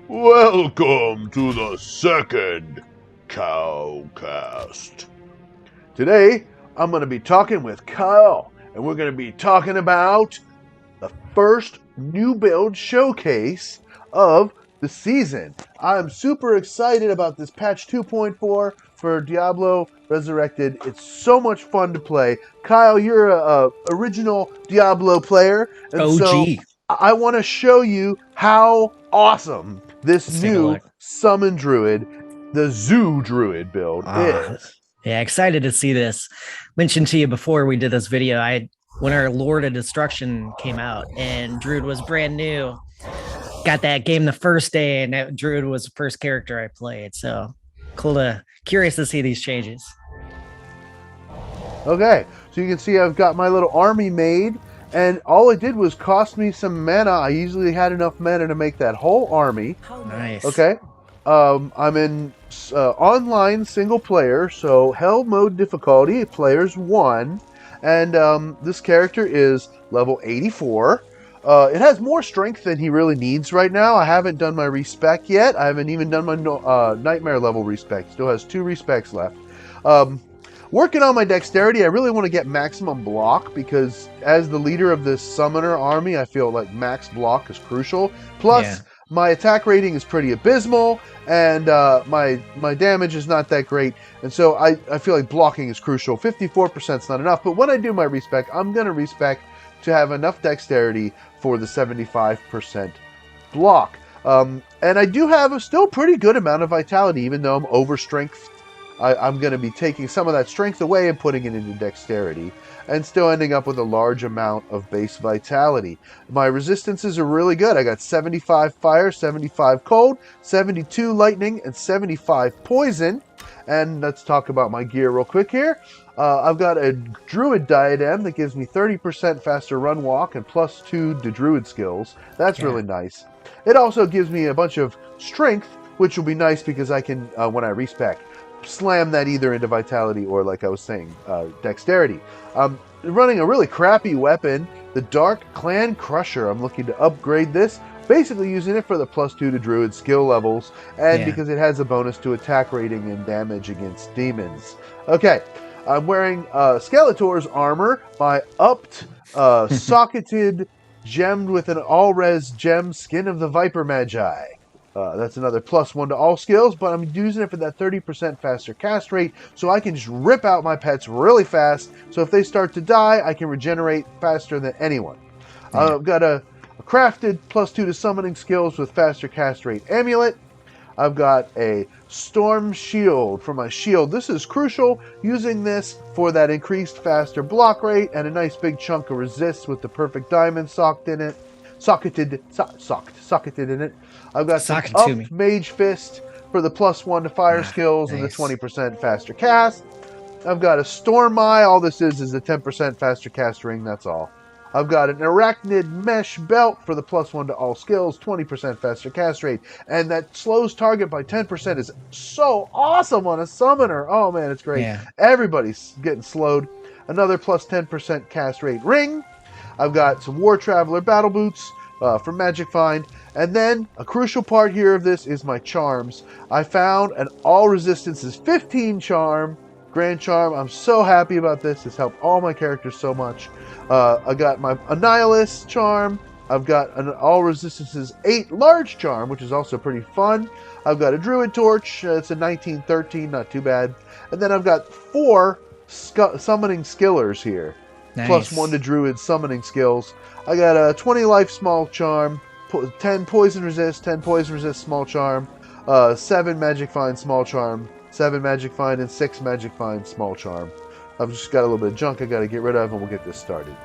Welcome to the second Cowcast. Today, I'm going to be talking with Kyle, and we're going to be talking about the first new build showcase of the season. I'm super excited about this patch 2.4 for Diablo Resurrected. It's so much fun to play. Kyle, you're a original Diablo player, and so OG. I want to show you how awesome this Let's take a new look. Summon Druid, the Zoo Druid build Ah, is. yeah, excited to see this. Mentioned to you before we did this video, when our Lord of Destruction came out and Druid was brand new. Got that game the first day, and that Druid was the first character I played. So curious to see these changes. Okay, so you can see I've got my little army made, and all it did was cost me some mana. I usually had enough mana to make that whole army. Nice. Okay, I'm in online single player, so hell mode difficulty, players 1, and this character is level 84. It has more strength than he really needs right now. I haven't done my respec yet. I haven't even done my nightmare level respec. Still has 2 respecs left. Working on my dexterity, I really want to get maximum block because as the leader of this summoner army, I feel like max block is crucial. Plus, my attack rating is pretty abysmal, and my damage is not that great, and so I feel like blocking is crucial. 54% is not enough, but when I do my respec, I'm going to respec to have enough dexterity for the 75% block. And I do have a still pretty good amount of vitality, even though I'm over strength. I'm going to be taking some of that strength away and putting it into dexterity, and still ending up with a large amount of base vitality. My resistances are really good. I got 75 fire, 75 cold, 72 lightning, and 75 poison. And let's talk about my gear real quick here. I've got a Druid Diadem that gives me 30% faster run walk and +2 to Druid skills. That's really nice. It also gives me a bunch of strength, which will be nice because I can, when I respec, slam that either into vitality or, like I was saying, dexterity. Running a really crappy weapon, the Dark Clan Crusher. I'm looking to upgrade this, basically using it for the +2 to Druid skill levels, and because it has a bonus to attack rating and damage against demons. Okay, I'm wearing Skeletor's armor, my upped, socketed, gemmed with an all-res gem Skin of the Viper Magi. That's another +1 to all skills, but I'm using it for that 30% faster cast rate, so I can just rip out my pets really fast, so if they start to die, I can regenerate faster than anyone. I've got a crafted +2 to summoning skills with faster cast rate amulet. I've got a storm shield for my shield. This is crucial, using this for that increased faster block rate and a nice big chunk of resist with the perfect diamond socketed in it. I've got some upped Mage Fist for the +1 to fire skills and the 20% faster cast. I've got a Storm Eye. All this is a 10% faster cast ring, that's all. I've got an Arachnid Mesh Belt for the +1 to all skills, 20% faster cast rate. And that slows target by 10% is so awesome on a summoner. Oh man, it's great. Everybody's getting slowed. Another +10% cast rate ring. I've got some War Traveler Battle Boots from Magic Find. And then, a crucial part here of this is my charms. I found an all resistances 15 charm, Grand Charm. I'm so happy about this. It's helped all my characters so much. I got my Annihilus charm. I've got an all resistances 8 large charm, which is also pretty fun. I've got a Druid Torch. It's a 1913, not too bad. And then I've got 4 summoning skillers here. +1 to Druid summoning skills. I got a 20 life small charm, 10 poison resist, 10 poison resist small charm, 7 magic find small charm, 7 magic find, and 6 magic find small charm. I've just got a little bit of junk I got to get rid of, and we'll get this started.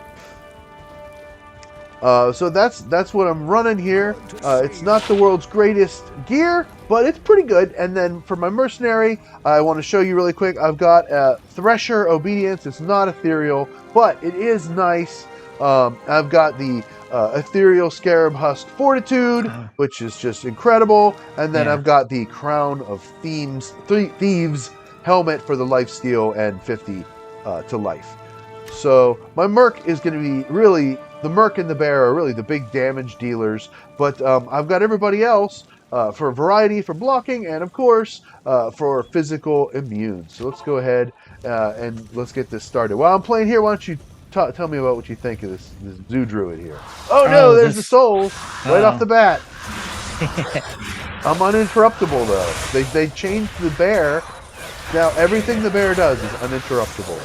So that's what I'm running here. It's not the world's greatest gear, but it's pretty good. And then for my mercenary, I want to show you really quick. I've got Thresher Obedience. It's not ethereal, but it is nice. I've got the Ethereal Scarab Husk Fortitude, which is just incredible. And then I've got the Crown of Thieves helmet for the lifesteal and 50 to life. So my Merc is going to be really, the Merc and the Bear are really the big damage dealers, but I've got everybody else for variety, for blocking, and of course for physical immune. So let's go ahead and let's get this started. While I'm playing here, why don't you tell me about what you think of this Zoo Druid here? Oh no, Oh, there's the souls right off the bat. I'm uninterruptible though. They changed the bear. Now everything the bear does is uninterruptible.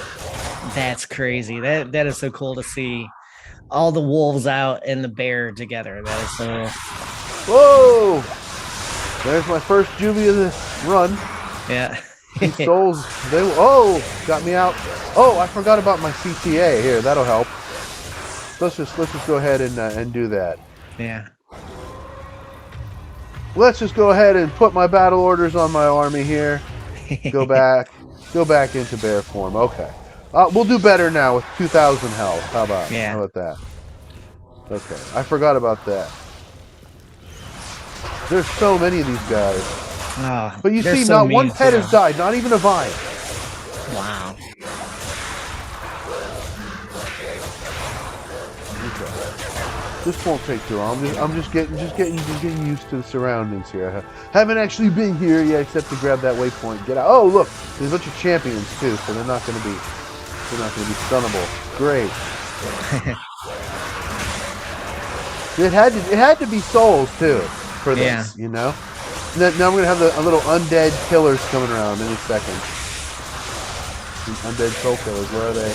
That's crazy. That is so cool to see all the wolves out and the bear together. That is so. Whoa! There's my first juvie of this run. Yeah. These souls, got me out. Oh, I forgot about my CTA here. That'll help. Let's just go ahead and do that. Yeah. Let's just go ahead and put my battle orders on my army here. Go back into bear form. Okay. We'll do better now with 2,000 health. How about that? Okay. I forgot about that. There's so many of these guys. Oh, but you see, not one pet has died. Not even a vine. Wow. Okay. This won't take too long. I'm just getting used to the surroundings here. I haven't actually been here yet, except to grab that waypoint. Get out. Oh, look, there's a bunch of champions too, so they're not going to be stunnable. Great. it had to be souls too for this, you know. Now I'm going to have a little undead killers coming around any second. These undead soul killers, where are they?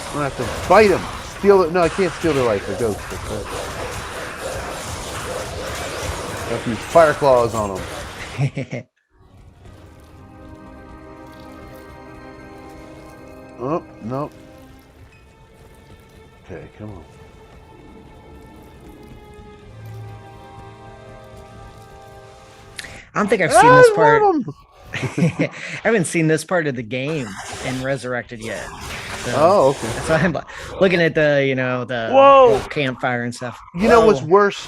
I'm going to have to fight them. Steal it. No, I can't steal their life. They're ghosts. I have to use fire claws on them. Oh, no. Okay, come on. I don't think I've seen this part. I haven't seen this part of the game in Resurrected yet. So, okay. So I'm looking at the campfire and stuff. You know what's worse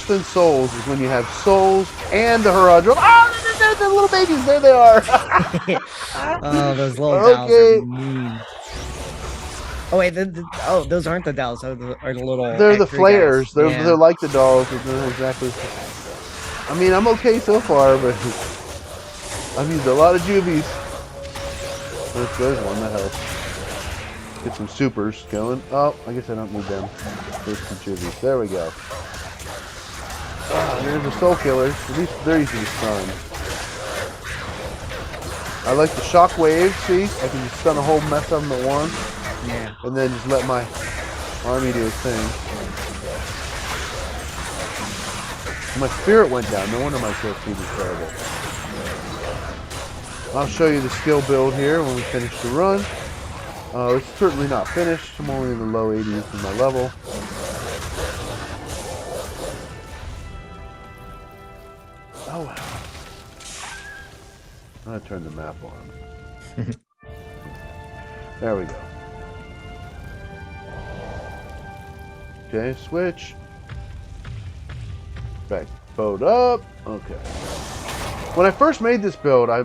than souls is when you have souls and the Haradrim. Oh, the little babies, there they are. Oh, those little dolls are mean. Oh wait, those aren't the dolls. Those are the little. They're the flares. They're like the dolls. They're exactly. I mean, I'm okay so far, but I've used a lot of juvies. There's one that helps. Get some supers going. Oh, I guess I don't need them. There's some juvies. There we go. There's the soul killers. At least they're easy to stun. I like the shock wave. See, I can just stun a whole mess of them at once. Yeah. And then just let my army do its thing. My spirit went down. No wonder my kill speed is terrible. I'll show you the skill build here when we finish the run. It's certainly not finished. I'm only in the low 80s in my level. Oh wow. I'm gonna turn the map on. There we go. Okay, switch. Back boat up. Okay. When I first made this build, I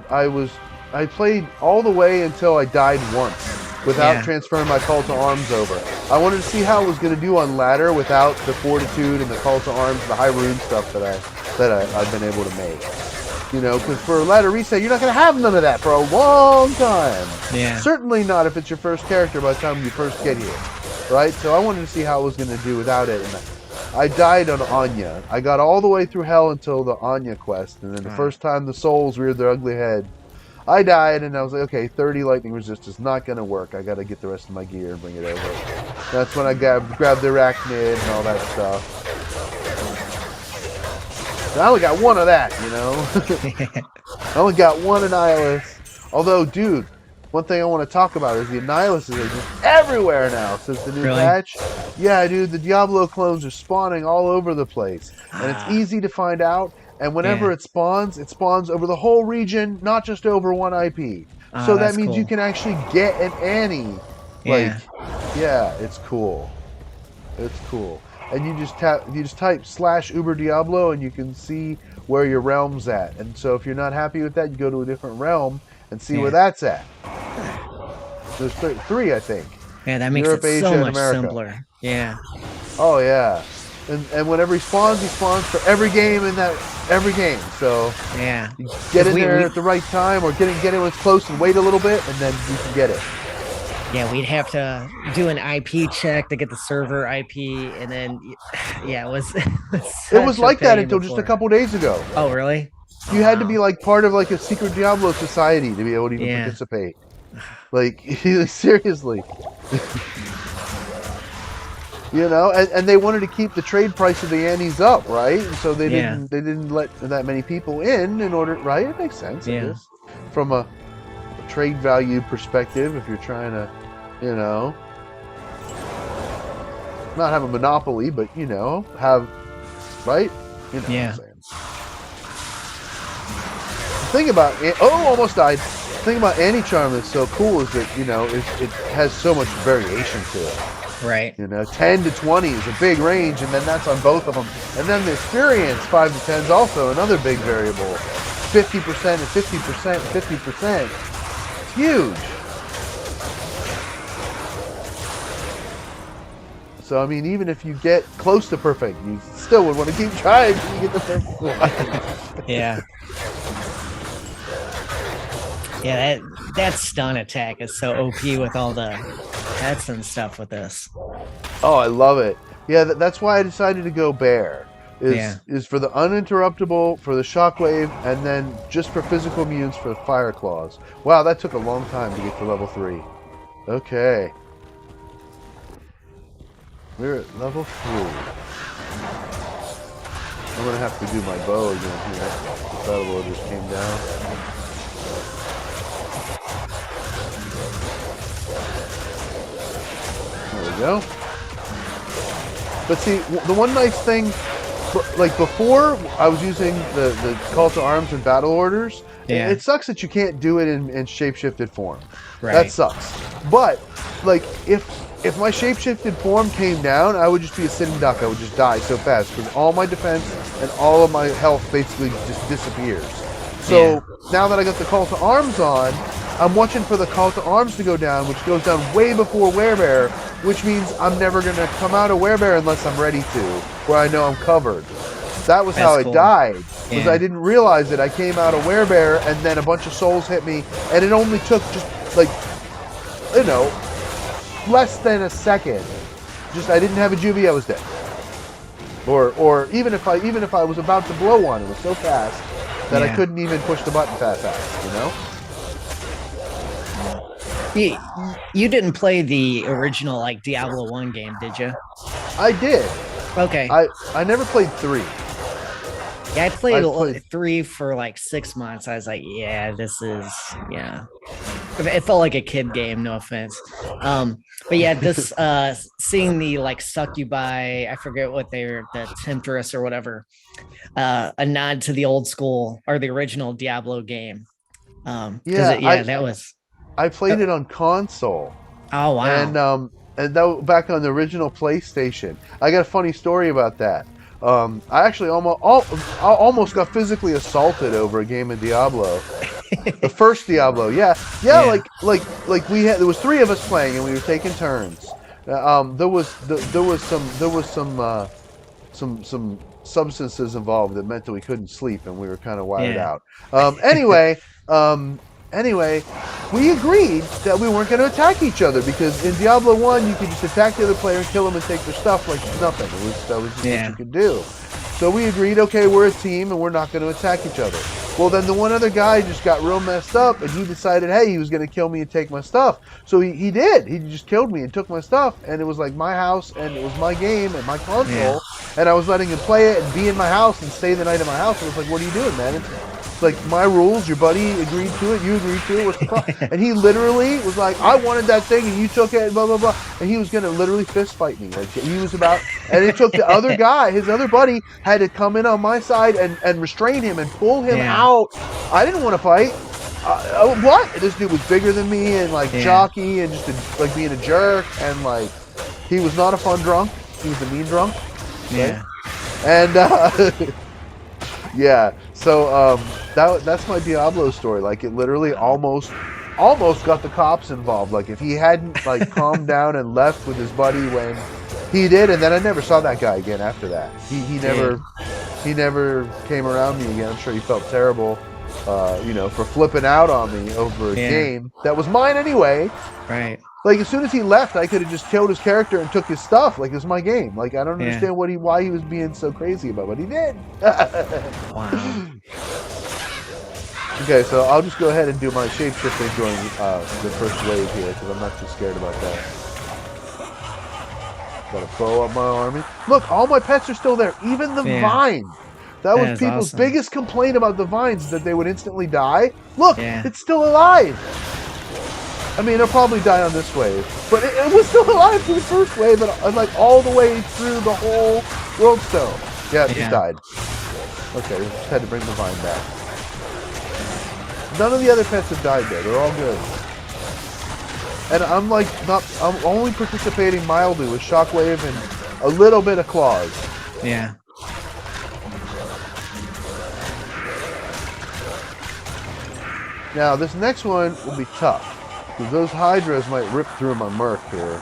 played all the way until I died once without transferring my call to arms over. I wanted to see how it was going to do on ladder without the fortitude and the call to arms, the high rune stuff that I've been able to make. You know, because for ladder reset, you're not going to have none of that for a long time. Yeah. Certainly not if it's your first character by the time you first get here, right? So I wanted to see how it was going to do without it. And I died on Anya. I got all the way through hell until the Anya quest, and then the first time the souls reared their ugly head, I died, and I was like, okay, 30 lightning resist is not going to work. I got to get the rest of my gear and bring it over. That's when I grabbed the arachnid and all that stuff. I only got one of that, you know? I only got one Annihilus. Although, dude, one thing I want to talk about is the Annihiluses are just everywhere now since the new patch. Yeah, dude, the Diablo clones are spawning all over the place. And it's easy to find out. And whenever it spawns over the whole region, not just over one IP. So that means you can actually get an Annie. Like, yeah, it's cool. It's cool. And you just type /Uber Diablo and you can see where your realm's at. And so if you're not happy with that, you go to a different realm and see where that's at. There's three, I think. Yeah, that makes Europe, it so Asia, and much America. simpler. Yeah. Oh yeah, and whenever he spawns for every game in that every game. So Yeah. you get in there we, at the right time, or get in when it's close and wait a little bit, and then you can get it. yeah, we'd have to do an IP check to get the server IP, and then yeah, it was, It was such a like that pain until just a before. couple days ago. Oh, really? Oh, You had to be wow. like part of like a secret Diablo society to be able to even Yeah. participate. Like seriously. You know, and they wanted to keep the trade price of the antes up, right? And so they Yeah. didn't let that many people in order, right? It makes sense, I Yeah. guess, from a trade value perspective. If you're trying to, you know, not have a monopoly, but you know, have right. You know Yeah. what I'm saying. The thing about almost died. The thing about Anti-Charm that's so cool is that you know it has so much variation to it. Right. You know, 10 to 20 is a big range, and then that's on both of them. And then the experience, 5 to 10 is also another big variable. 50% and 50% and 50%. It's huge. So, I mean, even if you get close to perfect, you still would want to keep trying until you get the perfect one. Yeah. Yeah, that stun attack is so OP with all the pets and stuff with this. Oh, I love it. Yeah, that's why I decided to go bear. Is for the uninterruptible, for the shockwave, and then just for physical immunes for the fire claws. Wow, that took a long time to get to level 3. Okay. We're at level 3. I'm gonna have to do my bow again here. The battle order just came down. There we go. But see, the one nice thing, like before, I was using the call to arms and battle orders. Yeah. It sucks that you can't do it in shapeshifted form. Right. That sucks. But like if my shapeshifted form came down, I would just be a sitting duck. I would just die so fast because all my defense and all of my health basically just disappears. So now that I got the call to arms on, I'm watching for the call to arms to go down, which goes down way before Werebear, which means I'm never going to come out of Werebear unless I'm ready to, where I know I'm covered. That was how I died, was I didn't realize it. I came out of Werebear, and then a bunch of souls hit me, and it only took just, like, you know, less than a second. Just, I didn't have a juvie, I was dead. Or even if I was about to blow one, it was so fast that I couldn't even push the button fast enough, you know? You didn't play the original like Diablo 1 game, did you? I did. Okay. I never played 3. Yeah, I played 3 for like 6 months. I was like, yeah, this is It felt like a kid game, no offense. But yeah, this seeing the like succubi, I forget what they're, the temptress or whatever, a nod to the old school or the original Diablo game. That was. I played it on console. Oh wow! And that back on the original PlayStation. I got a funny story about that. I actually almost got physically assaulted over a game of Diablo. The first Diablo, yeah. Like we had, there was 3 of us playing and we were taking turns. There was some substances involved that meant that we couldn't sleep and we were kind of wired out. Anyway, we agreed that we weren't going to attack each other because in Diablo 1 you could just attack the other player and kill them and take their stuff like nothing. That was just what you could do. So we agreed, okay, we're a team and we're not going to attack each other. Well, then the one other guy just got real messed up and he decided, hey, he was going to kill me and take my stuff. So he did. He just killed me and took my stuff, and it was like my house and it was my game and my console, and I was letting him play it and be in my house and stay the night in my house. And it was like, what are you doing, man? It's like my rules, your buddy agreed to it, you agreed to it, what's the problem? And he literally was like, I wanted that thing and you took it, blah, blah, blah. And he was going to literally fist fight me. Like he was about, and it took the other guy, his other buddy, had to come in on my side and restrain him and pull him out. I didn't want to fight. What? This dude was bigger than me and like jockey and just like being a jerk, and like he was not a fun drunk. He was a mean drunk. Yeah. And yeah. So that's my Diablo story. Like it literally almost almost got the cops involved. Like if he hadn't like calmed down and left with his buddy when he did, and then I never saw that guy again after that. He never came around me again. I'm sure he felt terrible, for flipping out on me over a game that was mine anyway. Right. Like as soon as he left, I could have just killed his character and took his stuff. Like it was my game. Like I don't understand why he was being so crazy about it, but he did. Wow. Okay, so I'll just go ahead and do my shapeshifting during the first wave here because I'm not too scared about that. Gotta bow up my army. Look, all my pets are still there. Even the vine. That was people's biggest complaint about the vines, that they would instantly die. Look, it's still alive. I mean, it'll probably die on this wave, but it was still alive through the first wave and like all the way through the whole world stone. Yeah, it just died. Okay, just had to bring the vine back. None of the other pets have died there. They're all good. And I'm only participating mildly with Shockwave and a little bit of Claws. Yeah. Now, this next one will be tough. Because those Hydras might rip through my Merc here.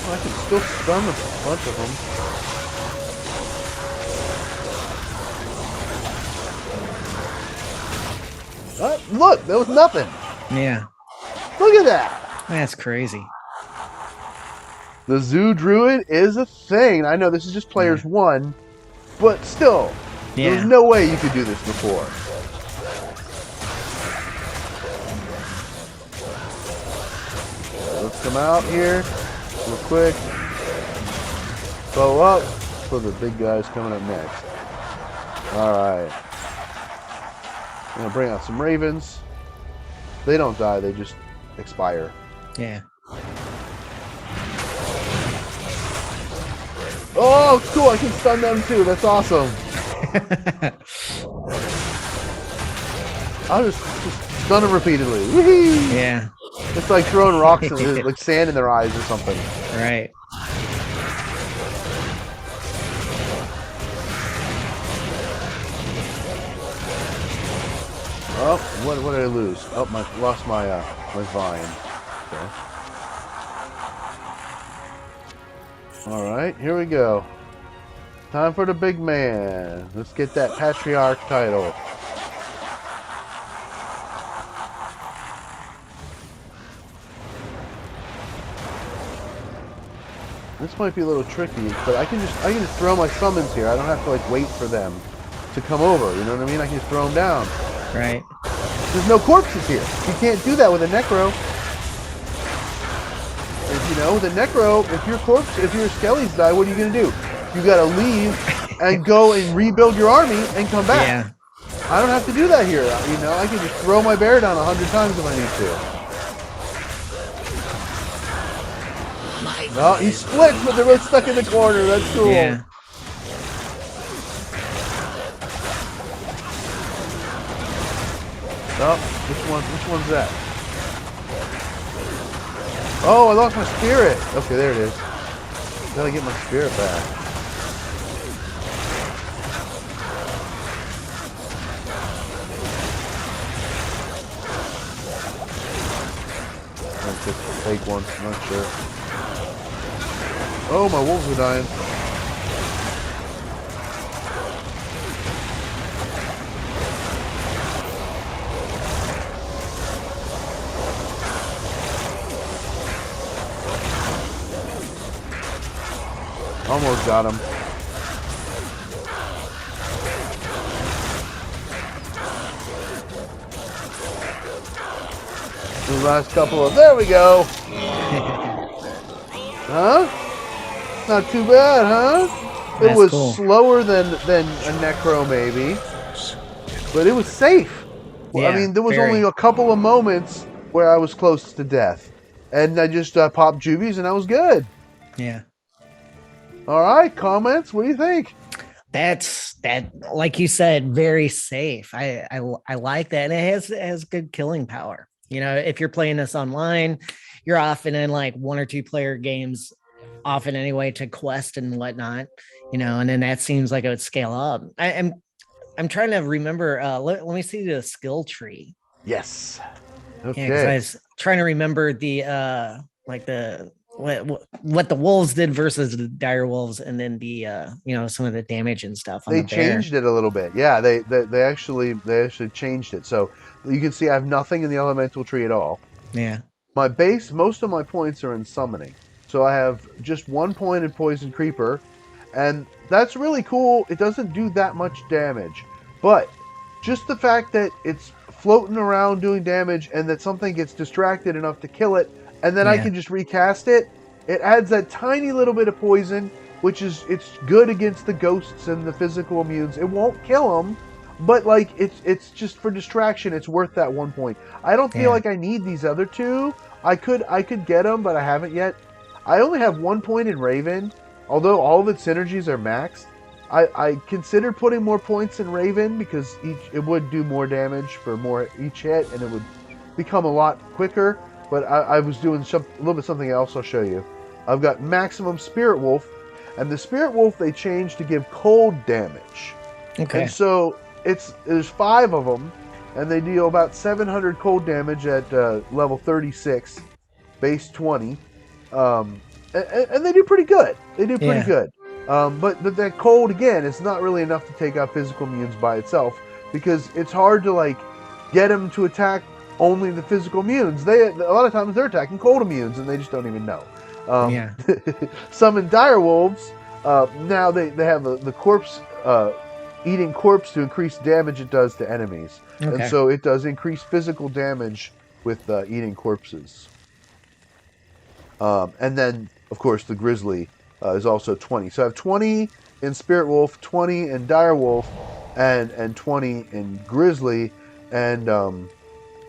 I can still stun a bunch of them. Look, there was nothing. Yeah. Look at that. That's crazy. The Zoo Druid is a thing. I know this is just players 1, but still, there's no way you could do this before. Let's come out here real quick. Bow up for the big guys coming up next. Alright. I'm going to bring out some Ravens. They don't die, they just expire. Yeah. Oh, cool, I can stun them too. That's awesome. I'll just stun them repeatedly. Whee! Yeah. It's like throwing rocks and like sand in their eyes or something. Right. Oh, what did I lose? Oh, lost my vine. Okay. All right, here we go. Time for the big man. Let's get that Patriarch title. This might be a little tricky, but I can just throw my summons here. I don't have to like wait for them to come over. You know what I mean? I can just throw them down. Right. There's no corpses here. You can't do that with a Necro. With a Necro, if your Skellies die, what are you gonna do? You gotta leave and go and rebuild your army and come back. Yeah. I don't have to do that here. I can just throw my bear down 100 times if I need to. No, he splits, but they're both stuck in the corner. That's cool. Yeah. Oh, which one's that? Oh, I lost my spirit. Okay, there it is. Gotta get my spirit back. I'll just take one, I'm not sure. Oh, my wolves are dying. Almost got him. The last couple of... There we go! Huh? Not too bad, huh? It was cool. Slower than a Necro, maybe. But it was safe. Yeah, I mean, there was only a couple of moments where I was close to death. And I just popped juvies and I was good. Yeah. All right, comments. What do you think? That's like you said, very safe. I like that, and it has good killing power. If you're playing this online, you're often in like 1 or 2 player games often anyway to quest and whatnot, and then that seems like it would scale up. I'm trying to remember. Let me see the skill tree. Yes. Yeah, because I Okay. was trying to remember the like the what the wolves did versus the dire wolves, and then the some of the damage and stuff on They the bear. changed it a little bit. Yeah, they actually changed it. So you can see I have nothing in the elemental tree at all. Yeah, My base, most of my points are in summoning. So I have just 1 point in poison creeper, and that's really cool. It doesn't do that much damage, but just the fact that it's floating around doing damage and that something gets distracted enough to kill it, and then I yeah, can just recast it, it adds that tiny little bit of poison, which is it's good against the ghosts and the physical immunes. It won't kill them, but like it's just for distraction. It's worth that 1 point. I don't feel yeah, like I need these other two. I could get them, but I haven't yet. I only have 1 point in Raven, although all of its synergies are maxed. I considered putting more points in Raven because it would do more damage for more each hit, and it would become a lot quicker. But I was doing a little bit something else. I'll show you. I've got maximum Spirit Wolf, and the Spirit Wolf they changed to give cold damage, and okay, so there's 5 of them, and they deal about 700 cold damage at level 36, base 20, and they do pretty good. They do pretty yeah, good. But that cold again is not really enough to take out physical immunes by itself because it's hard to like get them to attack only the physical immunes. A lot of times they're attacking cold immunes and they just don't even know. Um, yeah, Summon dire wolves. Now they have the corpse eating corpse to increase damage it does to enemies, and okay, so it does increase physical damage with eating corpses. And then, of course, the Grizzly is also 20. So I have 20 in Spirit Wolf, 20 in Dire Wolf, and 20 in Grizzly. And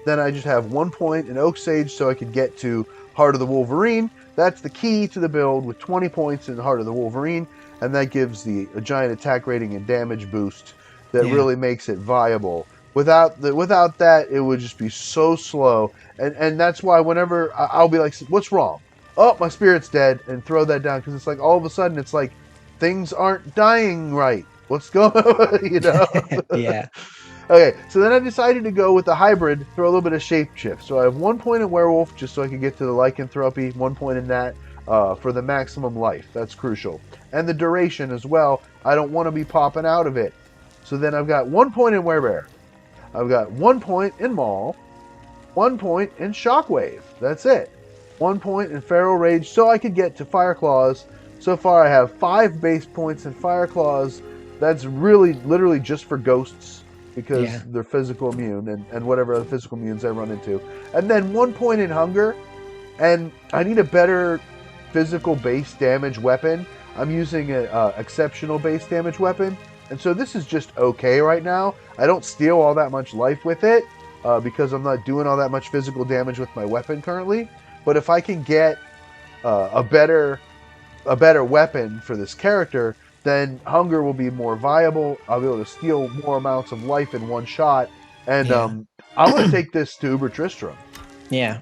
then I just have 1 point in Oak Sage so I could get to Heart of the Wolverine. That's the key to the build with 20 points in Heart of the Wolverine. And that gives a giant attack rating and damage boost that yeah, really makes it viable. Without that, it would just be so slow. And that's why whenever I'll be like, what's wrong? Oh, my spirit's dead, and throw that down because it's like all of a sudden it's like things aren't dying right. What's going on? yeah, Okay, so then I decided to go with the hybrid, throw a little bit of shapeshift. So I have 1 point in werewolf just so I can get to the lycanthropy, 1 point in that for the maximum life. That's crucial. And the duration as well. I don't want to be popping out of it. So then I've got 1 point in werebear. I've got 1 point in maul, 1 point in shockwave. That's it. 1 point in Feral Rage so I could get to Fire Claws. So far I have 5 base points in Fire Claws. That's really literally just for ghosts because yeah, they're physical immune and whatever other physical immunes I run into. And then 1 point in Hunger. And I need a better physical base damage weapon. I'm using an exceptional base damage weapon. And so this is just okay right now. I don't steal all that much life with it because I'm not doing all that much physical damage with my weapon currently. But if I can get a better weapon for this character, then Hunger will be more viable. I'll be able to steal more amounts of life in one shot, and yeah, I want to take this to Uber Tristram. yeah.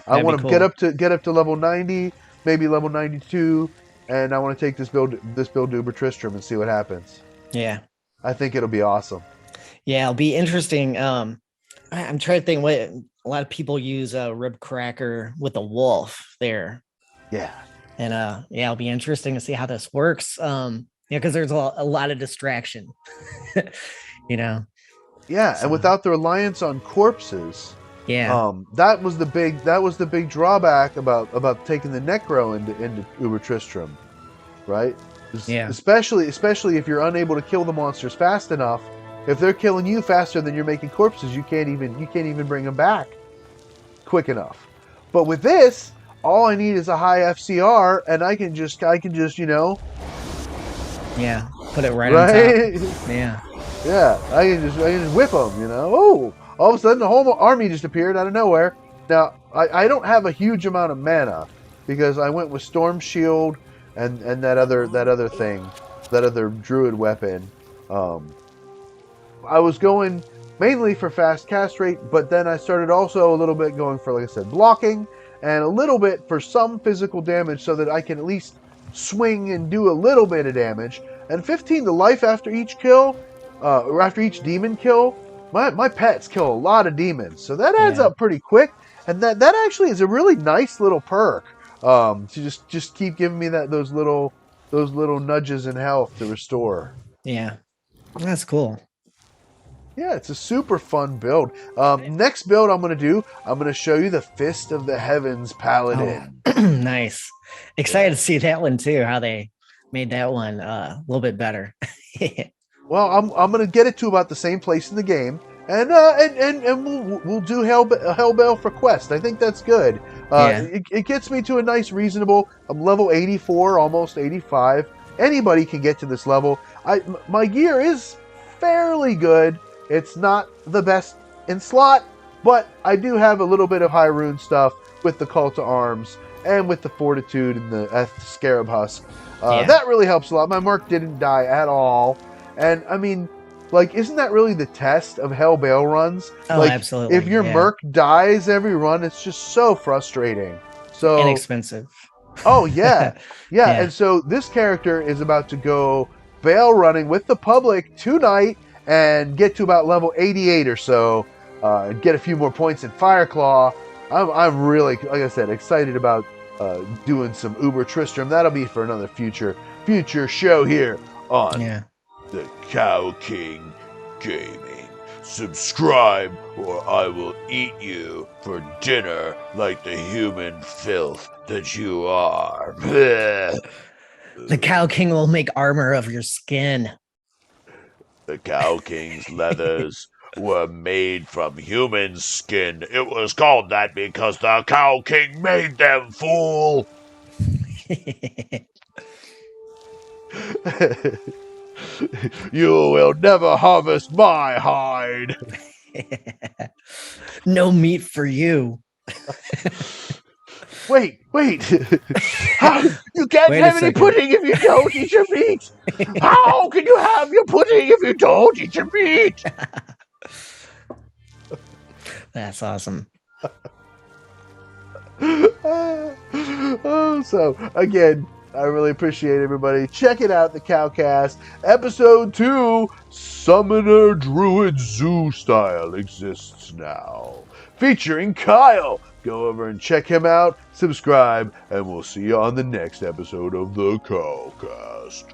I That'd be want to cool. get up to level 90, maybe level 92, and I want to take this build to Uber Tristram and see what happens. Yeah, I think it'll be awesome. yeah. It'll be interesting. I'm trying to think what a lot of people use rib cracker with a wolf there. Yeah. And yeah, it'll be interesting to see how this works. Because there's a lot of distraction. you know. Yeah, and So without the reliance on corpses, yeah, that was the big drawback about taking the Necro into Uber Tristram, right? yeah, Especially if you're unable to kill the monsters fast enough. If they're killing you faster than you're making corpses, you can't even bring them back quick enough. But with this, all I need is a high FCR, and I can just yeah. Put it right on top. right. Yeah, Yeah, I can just whip them, Oh, all of a sudden the whole army just appeared out of nowhere. Now I don't have a huge amount of mana because I went with Storm Shield and that other thing, that other Druid weapon. I was going mainly for fast cast rate, but then I started also a little bit going for, like I said, blocking, and a little bit for some physical damage so that I can at least swing and do a little bit of damage, and 15 to life after each kill, or after each demon kill. My pets kill a lot of demons, so that adds up pretty quick, and that actually is a really nice little perk. To just keep giving me those little nudges in health to restore. Yeah, that's cool. Yeah, it's a super fun build. Next build I'm going to show you the Fist of the Heavens Paladin. Oh, nice. Excited to see that one too, how they made that one a little bit better. Well, I'm going to get it to about the same place in the game, and we'll do Hellbell for quest. I think that's good. It gets me to a nice reasonable. I'm level 84, almost 85. Anybody can get to this level. My gear is fairly good. It's not the best in slot, but I do have a little bit of high rune stuff with the Call to Arms and with the Fortitude and the Scarab Husk. That really helps a lot. My mark didn't die at all. And I mean, like, isn't that really the test of Hellbale runs? Oh, like, absolutely. If your merc dies every run, it's just so frustrating. So inexpensive. Oh, yeah. Yeah. And so this character is about to go Bale running with the public tonight and get to about level 88 or so, get a few more points in Fireclaw. I'm really, like I said, excited about doing some Uber Tristram. That'll be for another future show here on the Cow King Gaming. Subscribe or I will eat you for dinner like the human filth that you are. The Cow King will make armor of your skin. The Cow King's leathers were made from human skin. It was called that because the Cow King made them, fool! You will never harvest my hide. No meat for you. Wait. How? You can't have any pudding if you don't eat your meat. How can you have your pudding if you don't eat your meat? That's awesome. So, again, I really appreciate everybody. Check it out, the Cowcast. Episode 2, Summoner Druid Zoo Style exists now. Featuring Kyle. Go over and check him out, subscribe, and we'll see you on the next episode of the Cowcast.